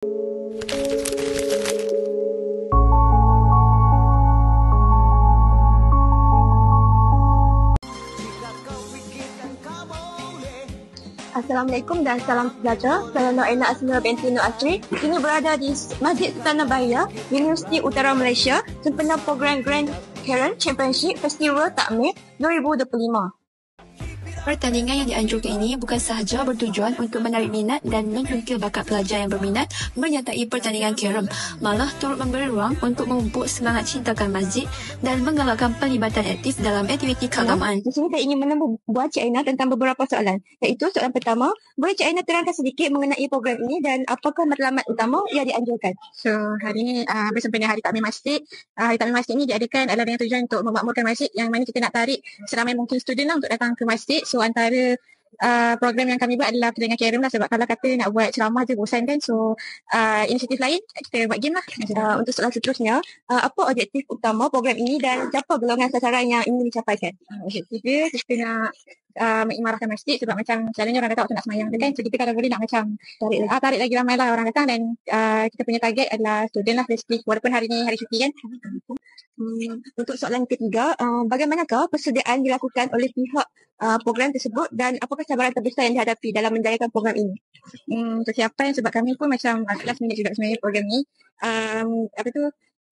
Assalamualaikum dan salam sejahtera. Saya Noraina Asmira binti Nur Asri. Kini berada di Masjid Sultan Nabaya, Universiti Utara Malaysia, sempena program Grand Karen Championship Festival Takmir 2025. Pertandingan yang dianjurkan ini bukan sahaja bertujuan untuk menarik minat dan mencungkil bakat pelajar yang berminat menyertai pertandingan Karen, malah turut memberi ruang untuk memupuk semangat cintakan masjid dan menggalakkan pelibatan aktif dalam aktiviti keagamaan. Di sini saya ingin menemu buat Cik Aina tentang beberapa soalan. Iaitu soalan pertama, boleh Cik Aina terangkan sedikit mengenai program ini dan apakah matlamat utama yang dianjurkan? So, hari ini bersempena Hari Takmir Masjid. Hari Takmir Masjid ini diadakan adalah dengan tujuan untuk memakmurkan masjid yang mana kita nak tarik seramai mungkin student lah untuk datang ke masjid. So, antara program yang kami buat adalah pertandingan Karen lah, sebab kalau kata nak buat ceramah je bosan kan. So, inisiatif lain kita buat game lah. Untuk soalan seterusnya, apa objektif utama program ini dan siapa golongan sasaran yang ingin dicapaikan? Objektif dia kita nak mengimarahkan masjid, sebab macam selalunya orang datang waktu nak semayang tu kan. So, kita kalau boleh nak macam tarik lagi ramai lah orang datang, dan kita punya target adalah student lah basically, walaupun hari ni hari cuti kan. Untuk soalan ketiga, bagaimanakah persediaan dilakukan oleh pihak program tersebut dan apakah cabaran terbesar yang dihadapi dalam menjayakan program ini? Persiapan, sebab kami pun macam last minute juga sebenarnya program ni.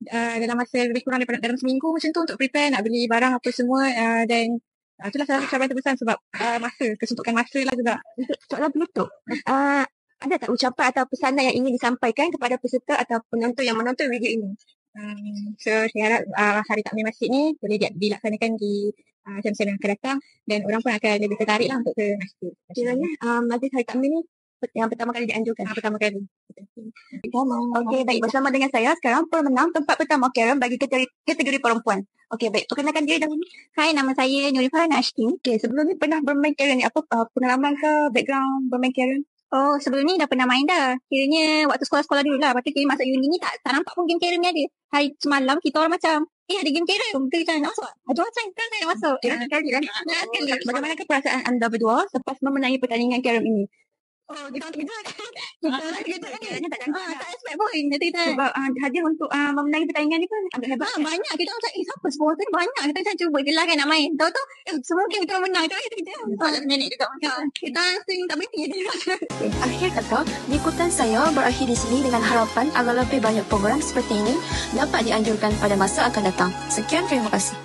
Dalam masa lebih kurang daripada dalam seminggu macam tu untuk prepare, nak beli barang apa semua, dan itulah salah satu cabaran terbesar sebab kesuntukan masa lah juga. Untuk soalan penutup, ada tak ucapan atau pesanan yang ingin disampaikan kepada peserta atau penonton yang menonton video ini? So, saya harap Hari Takmir Masjid ni boleh dilaksanakan di jam-jam yang akan datang, dan orang pun akan lebih tertarik lah untuk ke masjid. Kiranya Majlis Hari Takmir ni yang pertama kali dianjurkan? Pertama kali. Okey, baik. Bersama dengan saya sekarang pemenang tempat pertama Karen bagi kategori perempuan. Okey, baik. Perkenalkan diri dahulu. Hai, nama saya Nurifah Nashti. Okey, sebelum ni pernah bermain Karen ni? Apa pengalaman ke background bermain Karen? Oh, sebelum ni dah pernah main dah. Kiranya waktu sekolah-sekolah dulu lah. Lepas tu kira masuk uni ni tak nampak pun game Karen ni ada. Hari semalam kita orang macam, ada game Karen. Kita nak masuk. Ada macam kan saya nak masuk. Sekali kan? Bagaimana perasaan anda berdua selepas memenangi pertandingan Karen ini? Oh, kita orang terkejut kan? Kita tak expect pun. Sebab hadiah untuk memenangi pertandingan ni pun agak hebat. Banyak. Kita orang cakap, siapa sponsor ni banyak. Kita macam cuba je lah kan nak main. Tahu-tahu, semua game kita orang menang. Kita nenek juga macam. Kita sering tak berhenti. Akhir kata, liputan saya berakhir di sini dengan harapan agar lebih banyak program seperti ini dapat dianjurkan pada masa akan datang. Sekian, terima kasih.